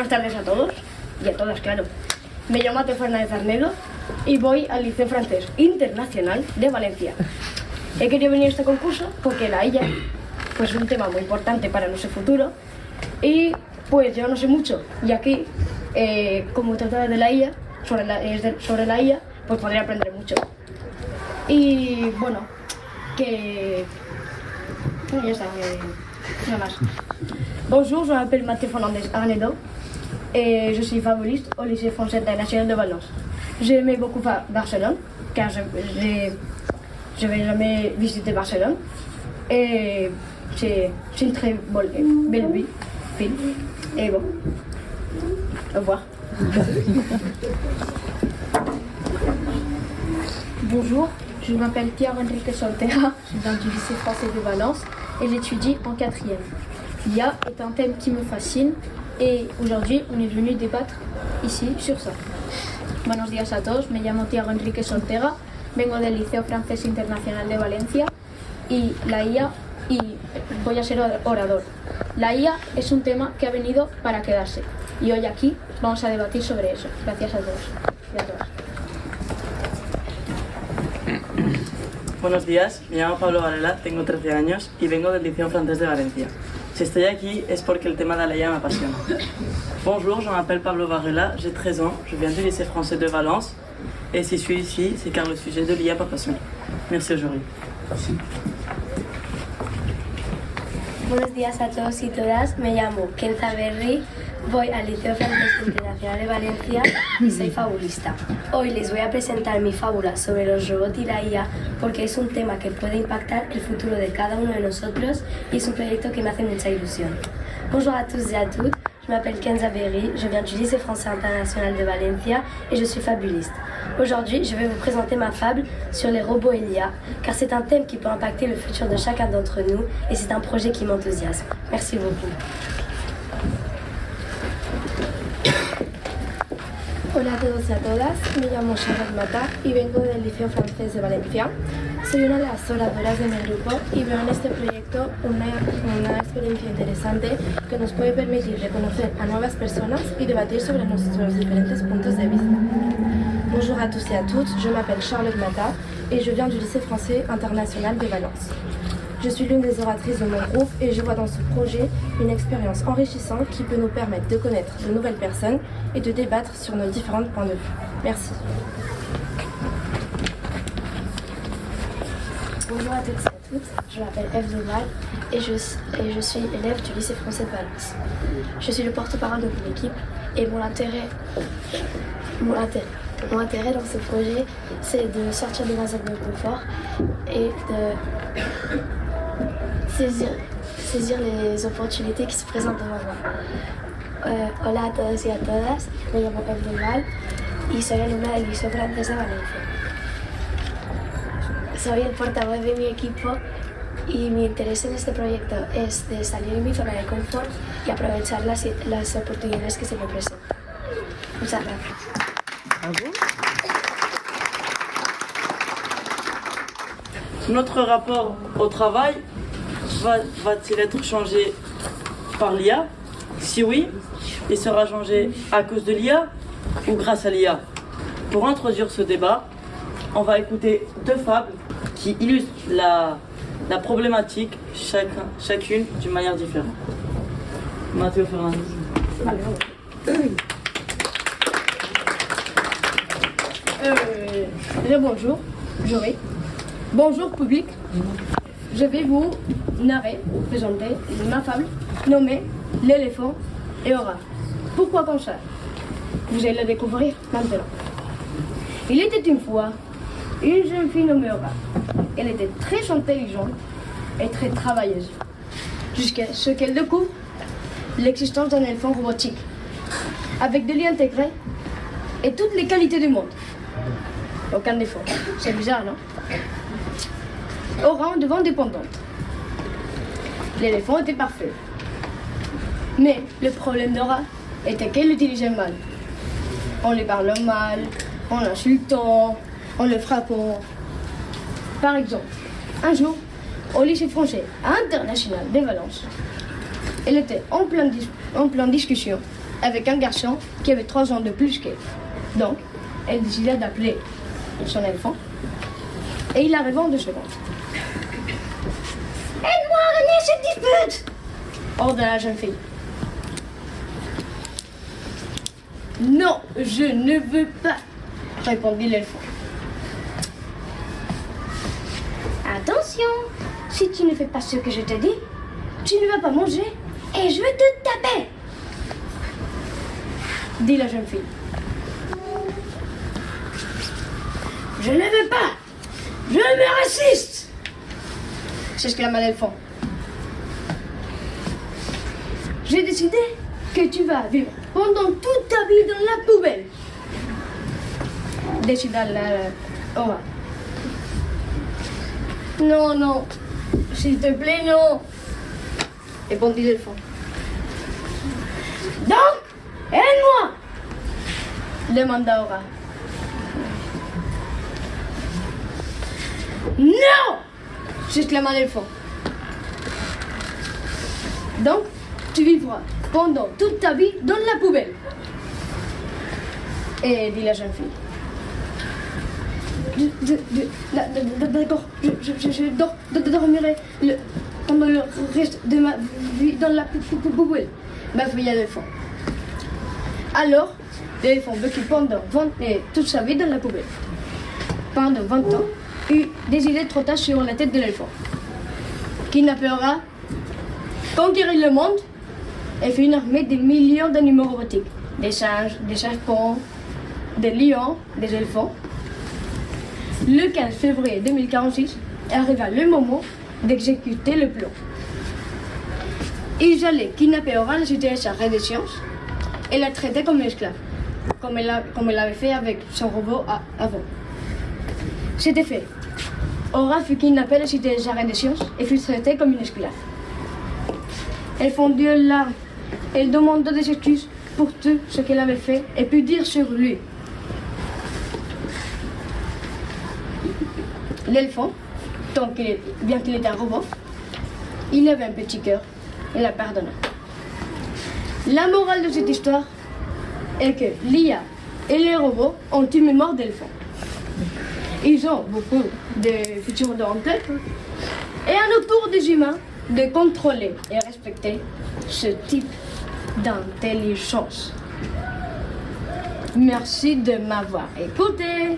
Buenas tardes a todos y a todas, claro. Me llamo Mateo Fernández Arnedo y voy al Liceo Francés Internacional de Valencia. He querido venir a este concurso porque la IA pues, es un tema muy importante para nuestro futuro y pues yo no sé mucho y aquí, como trataba de la IA, sobre la IA, pues podría aprender mucho. Y bueno, que... ya está, nada más. Bonjour, je m'appelle Mathieu Fernandez Arnedo et je suis fabuliste au lycée français international de Valence. J'aimais beaucoup Barcelone car je n'avais jamais visité Barcelone et c'est une très belle ville. Et bon, au revoir. Bonjour, je m'appelle Pierre-Enrique Soltera, je viens du lycée français de Valence et j'étudie en 4e. L'IA est un thème qui me fascine et aujourd'hui on est venu débattre ici sur ça. Buenos días a todos, me llamo Pierre-Enrique Soltera, vengo del Liceo Francés Internacional de Valencia y la IA, y voy a ser orador. La IA es un tema que ha venido para quedarse y hoy aquí vamos a debatir sobre eso. Gracias a todos y a todas. Buenos días, me llamo Pablo Varela, tengo 13 años y vengo del Liceo Francés de Valencia. Si estoy aquí es porque el tema de la IA me apasiona. Bonjour, je m'appelle Pablo Varela, j'ai 13 ans, je viens du Lycée Français de Valence et si je suis ici, c'est car le sujet de l'IA me passionne. Merci au jury. Buenos días a todos y todas, me llamo Kenza Berry, voy al Liceo Francés Internacional de Valencia y soy fabulista. Hoy les voy a presentar mi fábula sobre los robots y la IA porque es un tema que puede impactar el futuro de cada uno de nosotros y es un proyecto que me hace mucha ilusión. Bonjour à tous et à toutes, je m'appelle Kenza Berry, je viens du Lycée Français International de Valencia et je suis fabuliste. Aujourd'hui, je vais vous présenter ma fable sur les robots et l'IA, car c'est un thème qui peut impacter le futur de chacun d'entre nous et c'est un projet qui m'enthousiasme. Merci beaucoup. Hola a todos y a todas, me llamo Charlotte Mata y vengo del Liceo Francés de Valencia. Soy una de las oradoras de mi grupo y veo en este proyecto una experiencia interesante que nos puede permitir reconocer a nuevas personas y debatir sobre nuestros diferentes puntos de vista. Bonjour à tous et à toutes, je m'appelle Charlotte Mata et je viens du Lycée Français International de Valence. Je suis l'une des oratrices de mon groupe et je vois dans ce projet une expérience enrichissante qui peut nous permettre de connaître de nouvelles personnes et de débattre sur nos différents points de vue. Merci. Bonjour à toutes et à toutes, je m'appelle Eve Deval et je suis élève du lycée français de Valence. Je suis le porte-parole de mon équipe et mon intérêt dans ce projet, c'est de sortir de ma zone de confort et de saisir les opportunités qui se présentent devant moi. Hola a todos y a todas, me llamo Eve Deval y soy alumna del Liceo Francés de Valencia. Soy el portavoz de mi equipo y mi interés en este proyecto es de salir de mi zona de confort y aprovechar las oportunidades que se me presentan. Muchas gracias. Notre rapport au travail va-t-il être changé par l'IA? Si oui, il sera changé à cause de l'IA ou grâce à l'IA? Pour introduire ce débat, on va écouter deux fables qui illustrent la problématique, chacune d'une manière différente. Mathieu Fernandez. Bonjour, jury. Bonjour public. Je vais vous présenter ma fable nommée L'éléphant et Aura. Pourquoi comme ça? Vous allez le découvrir maintenant. Il était une fois une jeune fille nommée Aura. Elle était très intelligente et très travailleuse. Jusqu'à ce qu'elle découvre l'existence d'un éléphant robotique avec des liens intégrés et toutes les qualités du monde. Aucun défaut. C'est bizarre, non? Aura en devint dépendante. L'éléphant était parfait. Mais le problème d'Aura était qu'elle l'utilisait mal. En lui parlant mal, en l'insultant, en le frappant. Par exemple, un jour, au lycée français international de Valence, elle était en pleine discussion avec un garçon qui avait 3 ans de plus qu'elle. Donc, elle décida d'appeler son éléphant et il arriva en 2 secondes. Aide-moi à gagner cette dispute, ordonna la jeune fille. Non, je ne veux pas, répondit l'éléphant. Attention, si tu ne fais pas ce que je te dis, tu ne vas pas manger et je vais te taper, dit la jeune fille. Je ne veux pas, je me résiste, s'exclama l'éléphant. J'ai décidé que tu vas vivre pendant toute ta vie dans la poubelle, décida Ora. Non, non, s'il te plaît, non, répondit l'éléphant. Donc, aide-moi, demanda Ora. Non, s'exclama l'éléphant. Donc, tu vivras pendant toute ta vie dans la poubelle, et dit la jeune fille. D'accord, je dormirai pendant le reste de ma vie dans la poubelle, bafouilla l'éléphant. Alors, l'éléphant vécut pendant toute sa vie dans la poubelle. Pendant 20 ans, eut des idées trotta sur la tête de l'éléphant, qui n'appellera conquérir le monde et fit une armée de millions d'animaux robotiques, des singes, des serpents, des lions, des éléphants. Le 15 février 2046 arriva le moment d'exécuter le plan. Ils allaient kidnapper Ora, la citoyenne reine des sciences, et la traiter comme une esclave, comme elle avait fait avec son robot avant. C'était fait. Ora fut kidnappée, la citoyenne reine des sciences, et fut traitée comme une esclave. Elle fondit en larmes. Elle demanda des excuses pour tout ce qu'elle avait fait et put dire sur lui. L'éléphant, bien qu'il était un robot, il avait un petit cœur et la pardonna. La morale de cette histoire est que l'IA et les robots ont une mémoire d'éléphant. Ils ont beaucoup de futurs en tête et à nos tours des humains de contrôler et respecter ce type d'intelligence. Merci de m'avoir écouté.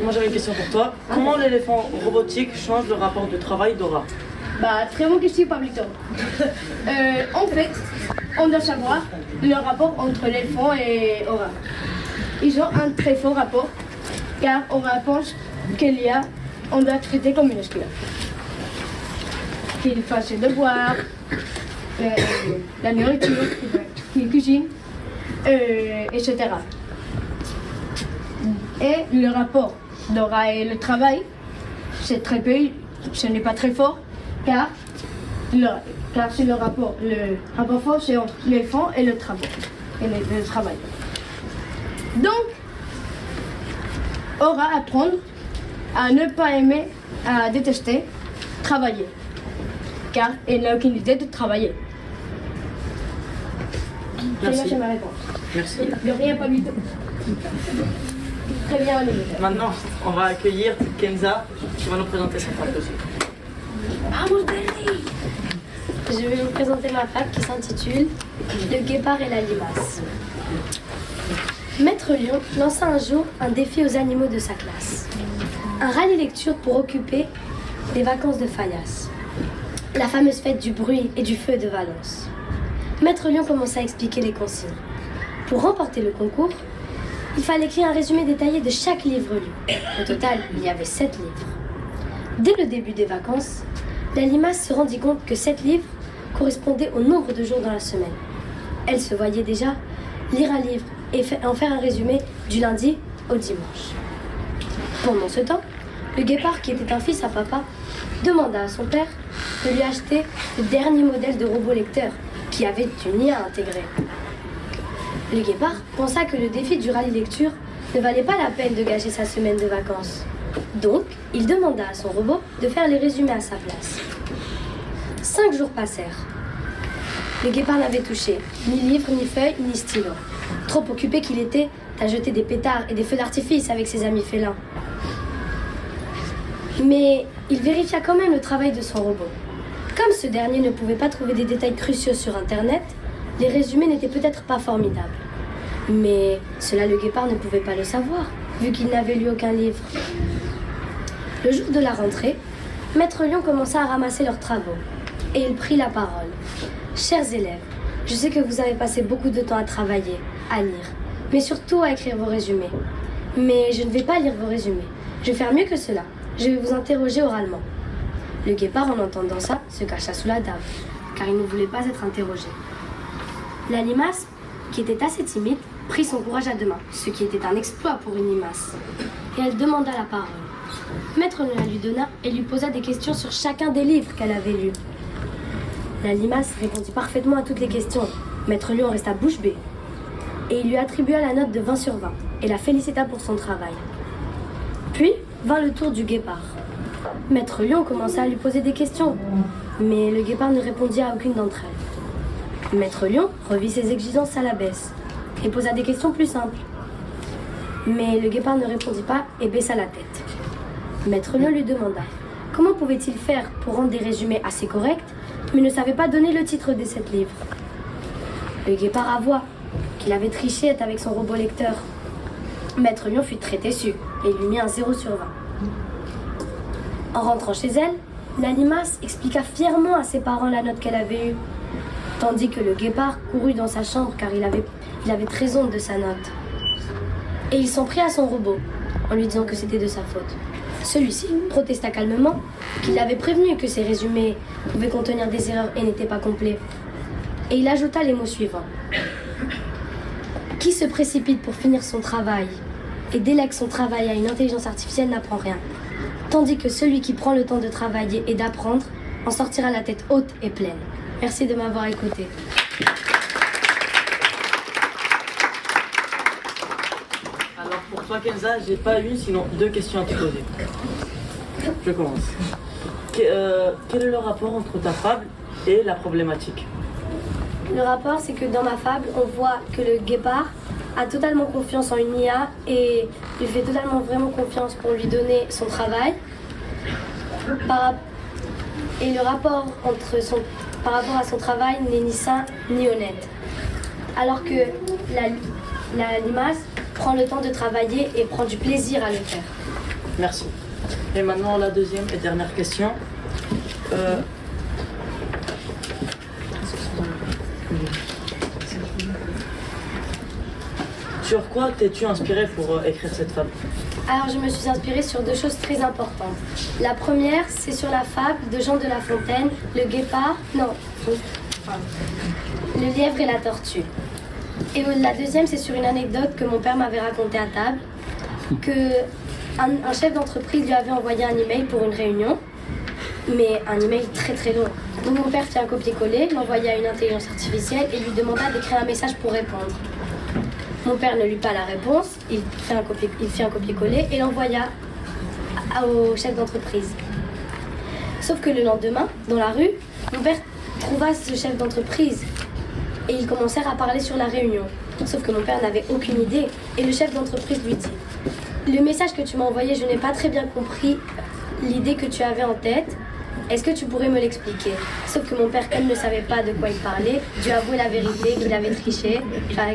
Moi j'avais une question pour toi. Comment l'éléphant robotique change le rapport de travail d'Ora? Très bonne question, Pablito. En fait, on doit savoir le rapport entre l'éléphant et Ora. Ils ont un très fort rapport, car Ora pense qu'il y a, on doit traiter comme une esclave. Qu'il fasse ses devoirs, la nourriture, qu'il cuisine, etc. Et le rapport d'Ora et le travail, c'est très peu, ce n'est pas très fort, car c'est le rapport fort, c'est entre l'éléphant et le travail. Donc, Ora apprendre à ne pas aimer, à détester travailler, car elle n'a aucune idée de travailler. Merci. C'est ma réponse. Merci. De rien, pas du tout. Très bien, Olivier. Maintenant, on va accueillir Kenza qui va nous présenter sa fac aussi. Je vais vous présenter ma fac qui s'intitule Le guépard et la limace. Maître Lion lança un jour un défi aux animaux de sa classe. Un rallye lecture pour occuper les vacances de Fayas, la fameuse fête du bruit et du feu de Valence. Maître Lion commença à expliquer les consignes. Pour remporter le concours, il fallait écrire un résumé détaillé de chaque livre lu. Au total, il y avait 7 livres. Dès le début des vacances, la limace se rendit compte que 7 livres correspondaient au nombre de jours dans la semaine. Elle se voyait déjà lire un livre et en faire un résumé du lundi au dimanche. Pendant ce temps, le guépard, qui était un fils à papa, demanda à son père de lui acheter le dernier modèle de robot lecteur qui avait une IA intégrée. Le guépard pensa que le défi du rallye lecture ne valait pas la peine de gâcher sa semaine de vacances. Donc, il demanda à son robot de faire les résumés à sa place. 5 jours passèrent. Le guépard n'avait touché ni livre, ni feuille, ni stylo. Trop occupé qu'il était à jeter des pétards et des feux d'artifice avec ses amis félins. Mais il vérifia quand même le travail de son robot. Comme ce dernier ne pouvait pas trouver des détails cruciaux sur Internet, les résumés n'étaient peut-être pas formidables. Mais cela, le guépard ne pouvait pas le savoir, vu qu'il n'avait lu aucun livre. Le jour de la rentrée, Maître Lion commença à ramasser leurs travaux. Et il prit la parole. « Chers élèves, je sais que vous avez passé beaucoup de temps à travailler, à lire, mais surtout à écrire vos résumés. Mais je ne vais pas lire vos résumés. Je vais faire mieux que cela. Je vais vous interroger oralement. » Le guépard, en entendant ça, se cacha sous la table, car il ne voulait pas être interrogé. La limace, qui était assez timide, prit son courage à deux mains, ce qui était un exploit pour une limace. Et elle demanda la parole. Maître Lion la lui donna et lui posa des questions sur chacun des livres qu'elle avait lus. La limace répondit parfaitement à toutes les questions. Maître Lion resta bouche bée. Et il lui attribua la note de 20 sur 20 et la félicita pour son travail. Puis vint le tour du guépard. Maître Lion commença à lui poser des questions, mais le guépard ne répondit à aucune d'entre elles. Maître Lion revit ses exigences à la baisse et posa des questions plus simples. Mais le guépard ne répondit pas et baissa la tête. Maître Lion lui demanda comment pouvait-il faire pour rendre des résumés assez corrects, mais ne savait pas donner le titre des 7 livres. Le guépard avoua qu'il avait triché avec son robot lecteur. Maître Lion fut très déçu et lui mit un 0 sur 20. En rentrant chez elle, la limace expliqua fièrement à ses parents la note qu'elle avait eue, tandis que le guépard courut dans sa chambre car il avait très honte de sa note. Et il s'en prit à son robot, en lui disant que c'était de sa faute. Celui-ci protesta calmement qu'il avait prévenu que ses résumés pouvaient contenir des erreurs et n'étaient pas complets. Et il ajouta les mots suivants. Qui se précipite pour finir son travail et délègue son travail à une intelligence artificielle n'apprend rien. Tandis que celui qui prend le temps de travailler et d'apprendre en sortira la tête haute et pleine. Merci de m'avoir écouté. Alors pour toi Kenza, j'ai pas une sinon 2 questions à te poser. Je commence. Quel est le rapport entre ta fable et la problématique? Le rapport, c'est que dans ma fable, on voit que le guépard a totalement confiance en une IA et lui fait totalement vraiment confiance pour lui donner son travail. Et le rapport par rapport à son travail n'est ni sain ni honnête. Alors que la limace prend le temps de travailler et prend du plaisir à le faire. Merci. Et maintenant la deuxième et dernière question. Sur quoi t'es-tu inspiré pour écrire cette fable? Alors je me suis inspirée sur 2 choses très importantes. La première, c'est sur la fable de Jean de La Fontaine, le guépard, le lièvre et la tortue. Et la deuxième, c'est sur une anecdote que mon père m'avait racontée à table, qu'un chef d'entreprise lui avait envoyé un email pour une réunion, mais un email très très long. Donc mon père fit un copier-coller, l'envoya à une intelligence artificielle et lui demanda d'écrire un message pour répondre. Mon père ne lut pas la réponse, il fit un copier-coller et l'envoya au chef d'entreprise. Sauf que le lendemain, dans la rue, mon père trouva ce chef d'entreprise et ils commencèrent à parler sur la réunion. Sauf que mon père n'avait aucune idée et le chef d'entreprise lui dit « Le message que tu m'as envoyé, je n'ai pas très bien compris l'idée que tu avais en tête. Est-ce que tu pourrais me l'expliquer ?» Sauf que mon père, comme ne savait pas de quoi il parlait, dut avouer la vérité, qu'il avait triché,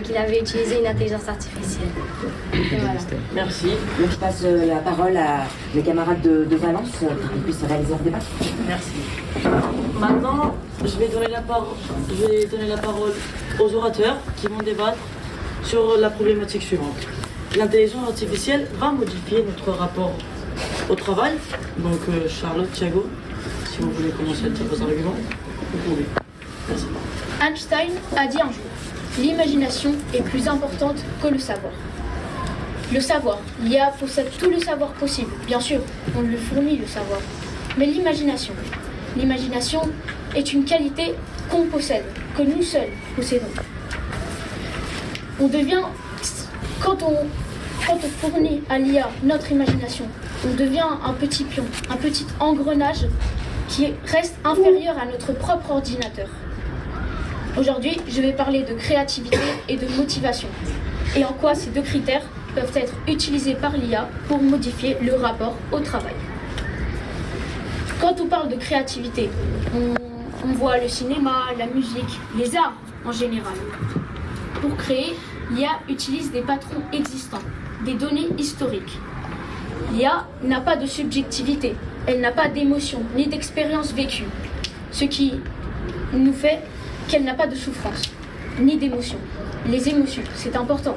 qu'il avait utilisé une intelligence artificielle. Et voilà. Merci. Donc je passe la parole à mes camarades de Valence pour qu'ils puissent réaliser leur débat. Merci. Maintenant, je vais donner la parole aux orateurs qui vont débattre sur la problématique suivante. L'intelligence artificielle va modifier notre rapport au travail. Donc Charlotte, Thiago, si vous voulez commencer à dire vos arguments, vous pouvez. Merci. Einstein a dit un jour, l'imagination est plus importante que le savoir. Le savoir, l'IA possède tout le savoir possible. Bien sûr, on lui fournit le savoir. Mais l'imagination est une qualité qu'on possède, que nous seuls possédons. Quand on fournit à l'IA notre imagination, on devient un petit pion, un petit engrenage qui reste inférieur à notre propre ordinateur. Aujourd'hui, je vais parler de créativité et de motivation, et en quoi ces deux critères peuvent être utilisés par l'IA pour modifier le rapport au travail. Quand on parle de créativité, on voit le cinéma, la musique, les arts en général. Pour créer, l'IA utilise des patrons existants, des données historiques. L'IA n'a pas de subjectivité, elle n'a pas d'émotion ni d'expérience vécue, ce qui nous fait qu'elle n'a pas de souffrance, ni d'émotion. Les émotions, c'est important.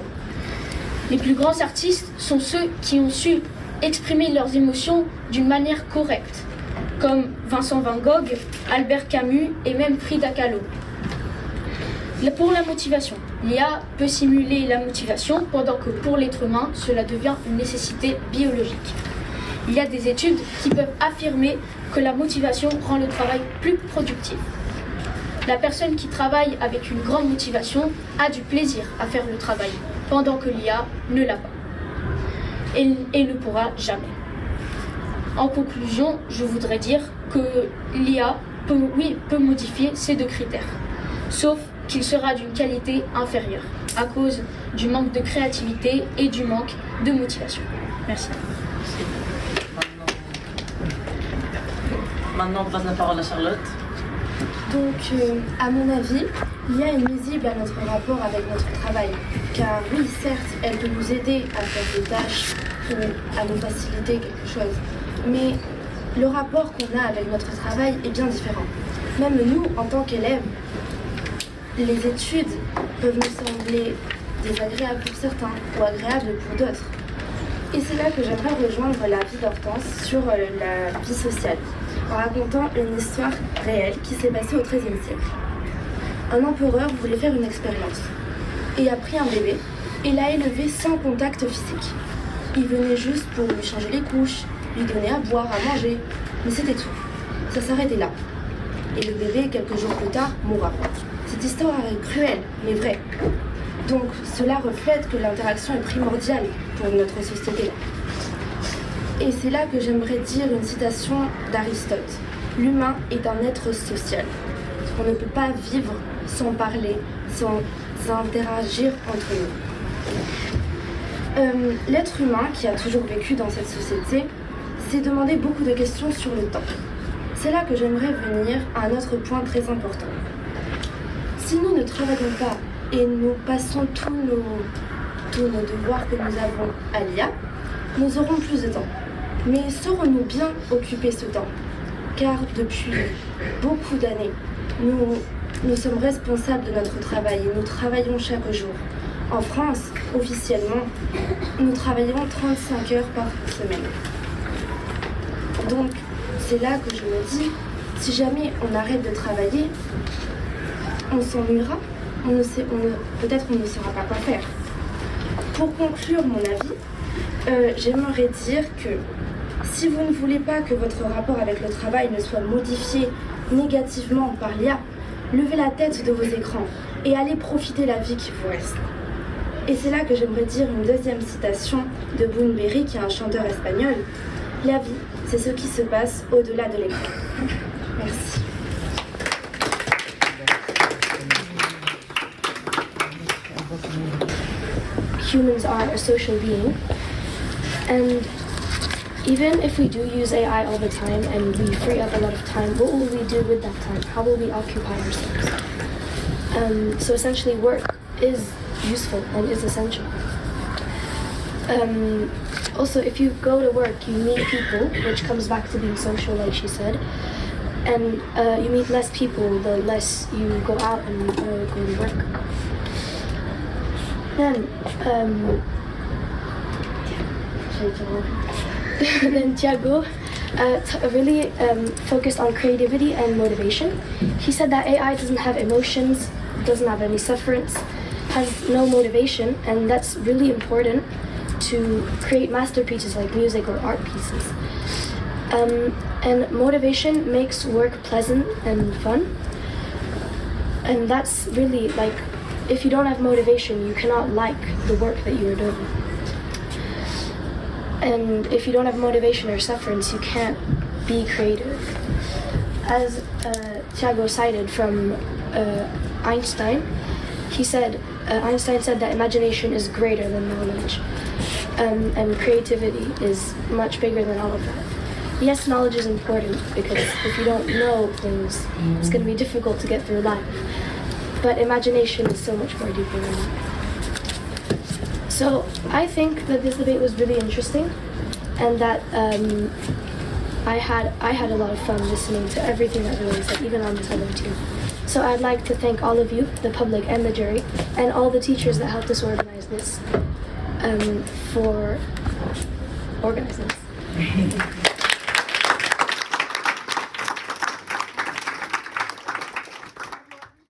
Les plus grands artistes sont ceux qui ont su exprimer leurs émotions d'une manière correcte, comme Vincent Van Gogh, Albert Camus et même Frida Kahlo. Pour la motivation, l'IA peut simuler la motivation pendant que pour l'être humain, cela devient une nécessité biologique. Il y a des études qui peuvent affirmer que la motivation rend le travail plus productif. La personne qui travaille avec une grande motivation a du plaisir à faire le travail, pendant que l'IA ne l'a pas et ne pourra jamais. En conclusion, je voudrais dire que l'IA peut modifier ces deux critères, sauf qu'il sera d'une qualité inférieure, à cause du manque de créativité et du manque de motivation. Merci. Maintenant, on passe la parole à Charlotte. Donc, à mon avis, l'IA est nuisible à notre rapport avec notre travail. Car oui, certes, elle peut nous aider à faire des tâches, à nous faciliter quelque chose. Mais le rapport qu'on a avec notre travail est bien différent. Même nous, en tant qu'élèves, les études peuvent nous sembler désagréables pour certains ou agréables pour d'autres. Et c'est là que j'aimerais rejoindre la vie d'Hortense sur la vie sociale, en racontant une histoire réelle qui s'est passée au XIIIe siècle. Un empereur voulait faire une expérience et a pris un bébé et l'a élevé sans contact physique. Il venait juste pour lui changer les couches, lui donner à boire, à manger, mais c'était tout. Ça s'arrêtait là. Et le bébé, quelques jours plus tard, mourra. Cette histoire est cruelle, mais vraie. Donc cela reflète que l'interaction est primordiale pour notre société. Et c'est là que j'aimerais dire une citation d'Aristote. L'humain est un être social. On ne peut pas vivre sans parler, sans interagir entre nous. L'être humain qui a toujours vécu dans cette société s'est demandé beaucoup de questions sur le temps. C'est là que j'aimerais venir à un autre point très important. Si nous ne travaillons pas et nous passons tous nos devoirs que nous avons à l'IA, nous aurons plus de temps. Mais saurons-nous bien occuper ce temps? Car depuis beaucoup d'années, nous sommes responsables de notre travail et nous travaillons chaque jour. En France, officiellement, nous travaillons 35 heures par semaine. Donc, c'est là que je me dis, si jamais on arrête de travailler, on s'ennuiera, peut-être on ne saura pas quoi faire. Pour conclure mon avis, j'aimerais dire que si vous ne voulez pas que votre rapport avec le travail ne soit modifié négativement par l'IA, levez la tête de vos écrans et allez profiter la vie qui vous reste. Et c'est là que j'aimerais dire une deuxième citation de Bunbury, qui est un chanteur espagnol. La vie, c'est ce qui se passe au-delà de l'écran. Merci. Humans are a social being, and even if we do use AI all the time and we free up a lot of time, what will we do with that time? How will we occupy ourselves? So essentially work is useful and is essential. Also, if you go to work, you meet people, which comes back to being social, like she said, and you meet less people the less you go out and go to work. Then, then Tiago really focused on creativity and motivation. He said that AI doesn't have emotions, doesn't have any sufferance, has no motivation, and that's really important to create masterpieces like music or art pieces. And motivation makes work pleasant and fun. And that's really like, if you don't have motivation, you cannot like the work that you are doing. And if you don't have motivation or sufferance, you can't be creative. As Thiago cited from Einstein, Einstein said that imagination is greater than knowledge, and creativity is much bigger than all of that. Yes, knowledge is important because if you don't know things, it's going to be difficult to get through life. But imagination is so much more deeper than that. So I think that this debate was really interesting, and that I had a lot of fun listening to everything that everyone said, even on this other team. So I'd like to thank all of you, the public and the jury, and all the teachers that helped us organize this, for organizing this.